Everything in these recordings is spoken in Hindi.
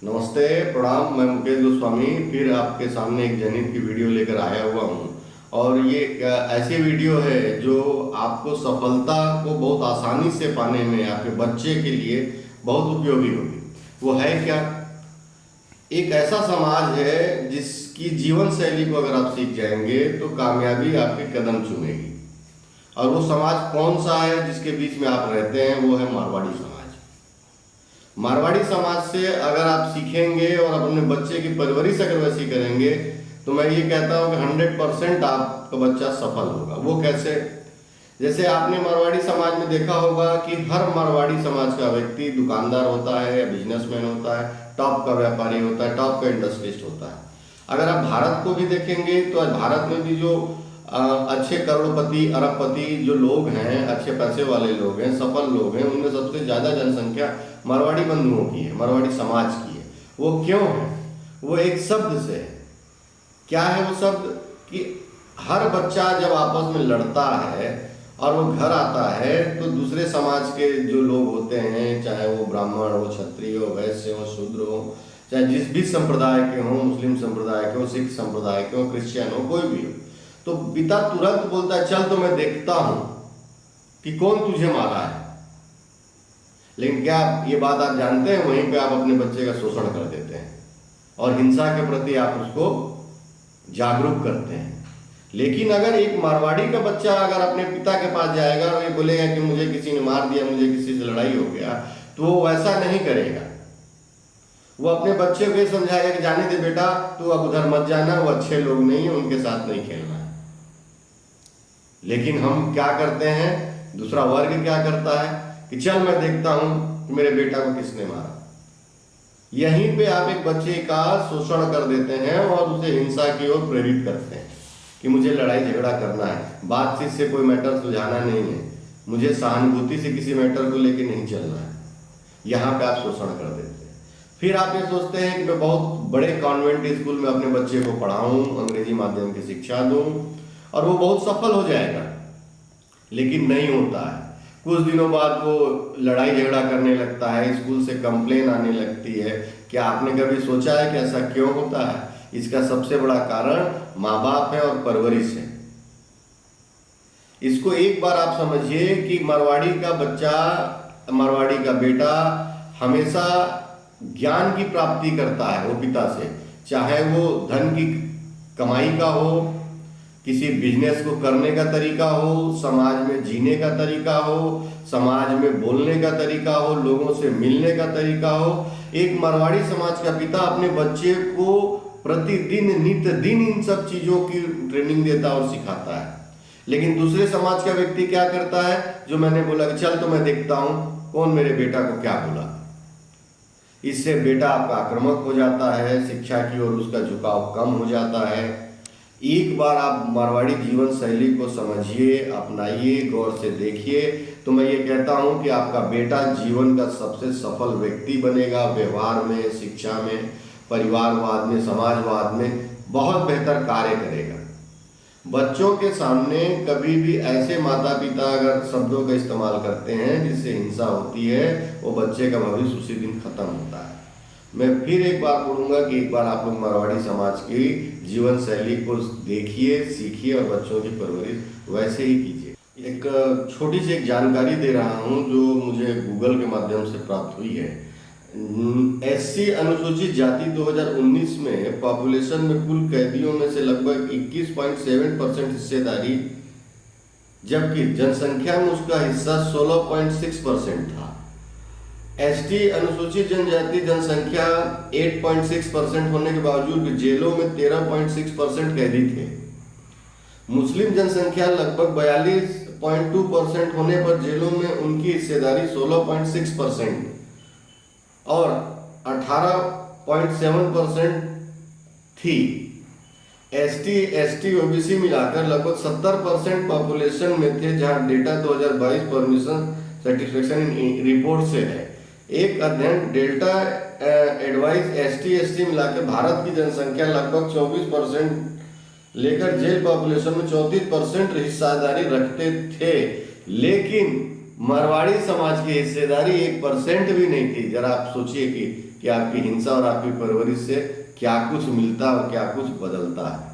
नमस्ते, प्रणाम। मैं मुकेश गोस्वामी फिर आपके सामने एक जनहित की वीडियो लेकर आया हुआ हूँ। और ये ऐसी वीडियो है जो आपको सफलता को बहुत आसानी से पाने में आपके बच्चे के लिए बहुत उपयोगी होगी। वो है क्या? एक ऐसा समाज है जिसकी जीवन शैली को अगर आप सीख जाएंगे तो कामयाबी आपके कदम चूमेगी। और वो समाज कौन सा है जिसके बीच में आप रहते हैं? वो है मारवाड़ी समाज। मारवाड़ी समाज से अगर आप सीखेंगे और अपने बच्चे की परवरिश अगर वैसी करेंगे तो मैं ये कहता हूँ कि 100% आपका बच्चा सफल होगा। वो कैसे? जैसे आपने मारवाड़ी समाज में देखा होगा कि हर मारवाड़ी समाज का व्यक्ति दुकानदार होता है या बिजनेसमैन होता है, टॉप का व्यापारी होता है, टॉप का इंडस्ट्रियलिस्ट होता है। अगर आप भारत को भी देखेंगे तो भारत में भी जो अच्छे करोड़पति अरबपति जो लोग हैं, अच्छे पैसे वाले लोग हैं, सफल लोग हैं, उनमें सबसे ज़्यादा जनसंख्या मारवाड़ी बंधुओं की है, मारवाड़ी समाज की है। वो क्यों है? वो एक शब्द से है। क्या है वो शब्द? कि हर बच्चा जब आपस में लड़ता है और वो घर आता है तो दूसरे समाज के जो लोग होते हैं, चाहे वो ब्राह्मण हो, क्षत्रिय हो, वैश्य हो, शूद्र हो, चाहे जिस भी संप्रदाय के हों, मुस्लिम संप्रदाय के हो, सिख संप्रदाय के हो, क्रिश्चियन हो, कोई भी हो, तो पिता तुरंत बोलता है चल तो मैं देखता हूं कि कौन तुझे मारा है। लेकिन क्या ये बात आप जानते हैं, वहीं पे आप अपने बच्चे का शोषण कर देते हैं और हिंसा के प्रति आप उसको जागरूक करते हैं। लेकिन अगर एक मारवाड़ी का बच्चा अगर अपने पिता के पास जाएगा और ये बोलेगा कि मुझे किसी ने मार दिया, मुझे किसी से लड़ाई हो गया, तो वो वैसा नहीं करेगा। वो अपने बच्चे को ये समझाएगा कि जाने दे बेटा, तू अब उधर मत जाना, वो अच्छे लोग नहीं है, उनके साथ नहीं खेलना है। लेकिन हम क्या करते हैं, दूसरा वर्ग क्या करता है कि चल मैं देखता हूं कि मेरे बेटा को किसने मारा। यहीं पे आप एक बच्चे का शोषण कर देते हैं और उसे हिंसा की ओर प्रेरित करते हैं कि मुझे लड़ाई झगड़ा करना है, बातचीत से कोई मैटर सुलझाना नहीं है, मुझे सहानुभूति से किसी मैटर को लेके नहीं चलना है। यहाँ पे आप शोषण कर देते हैं। फिर आप ये सोचते हैं कि मैं बहुत बड़े कॉन्वेंट स्कूल में अपने बच्चे को पढ़ाऊं, अंग्रेजी माध्यम की शिक्षा दूं और वो बहुत सफल हो जाएगा। लेकिन नहीं होता है। कुछ दिनों बाद वो लड़ाई झगड़ा करने लगता है, स्कूल से कंप्लेन आने लगती है। क्या आपने कभी सोचा है कि ऐसा क्यों होता है? इसका सबसे बड़ा कारण माँ बाप है और परवरिश है। इसको एक बार आप समझिए कि मारवाड़ी का बच्चा, मारवाड़ी का बेटा हमेशा ज्ञान की प्राप्ति करता है वो पिता से, चाहे वो धन की कमाई का हो, किसी बिजनेस को करने का तरीका हो, समाज में जीने का तरीका हो, समाज में बोलने का तरीका हो, लोगों से मिलने का तरीका हो। एक मारवाड़ी समाज का पिता अपने बच्चे को प्रतिदिन नित्य दिन इन सब चीजों की ट्रेनिंग देता और सिखाता है। लेकिन दूसरे समाज का व्यक्ति क्या करता है, जो मैंने बोला कि चल तो मैं देखता हूं कौन मेरे बेटा को क्या बोला। इससे बेटा आपका आक्रामक हो जाता है, शिक्षा की ओर उसका झुकाव कम हो जाता है। एक बार आप मारवाड़ी जीवन शैली को समझिए, अपनाइए, गौर से देखिए, तो मैं ये कहता हूं कि आपका बेटा जीवन का सबसे सफल व्यक्ति बनेगा। व्यवहार में, शिक्षा में, परिवारवाद में, समाजवाद में बहुत बेहतर कार्य करेगा। बच्चों के सामने कभी भी ऐसे माता पिता अगर शब्दों का इस्तेमाल करते हैं जिससे हिंसा होती है, वो बच्चे का भविष्य उसी दिन खत्म होता है। मैं फिर एक बार बोलूँगा कि एक बार आप लोग मारवाड़ी समाज की जीवन शैली को देखिए, सीखिए और बच्चों की परवरिश वैसे ही कीजिए। एक छोटी सी एक जानकारी दे रहा हूँ जो मुझे गूगल के माध्यम से प्राप्त हुई है। एससी अनुसूचित जाति 2019 में पॉपुलेशन में कुल कैदियों में से लगभग 21.7% हिस्सेदारी, जबकि जनसंख्या में उसका हिस्सा 16.6% था। एसटी अनुसूचित जनजाति जनसंख्या 8.6% होने के बावजूद भी जेलों में 13.6% कैदी थे। मुस्लिम जनसंख्या लगभग 42.2% होने पर जेलों में उनकी हिस्सेदारी 16.6% और 18.7% थी। एसटी ओबीसी मिलाकर लगभग 70% पॉपुलेशन में थे, जहां डेटा 2022 परमिशन सेटिस्फेक्शन रिपोर्ट से है। एक अध्ययन डेल्टा एडवाइस एसटी मिलाकर भारत की जनसंख्या लगभग 24% लेकर जेल पॉपुलेशन में 34% हिस्सेदारी रखते थे। लेकिन मारवाड़ी समाज की हिस्सेदारी 1% भी नहीं थी। जरा आप सोचिए कि कि आपकी हिंसा और आपकी परवरिश से क्या कुछ मिलता है और क्या कुछ बदलता है।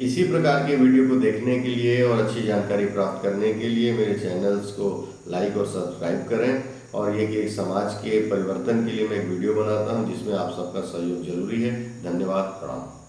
इसी प्रकार के वीडियो को देखने के लिए और अच्छी जानकारी प्राप्त करने के लिए मेरे चैनल्स को लाइक और सब्सक्राइब करें। और ये कि समाज के परिवर्तन के लिए मैं एक वीडियो बनाता हूँ जिसमें आप सबका सहयोग जरूरी है। धन्यवाद, प्रणाम।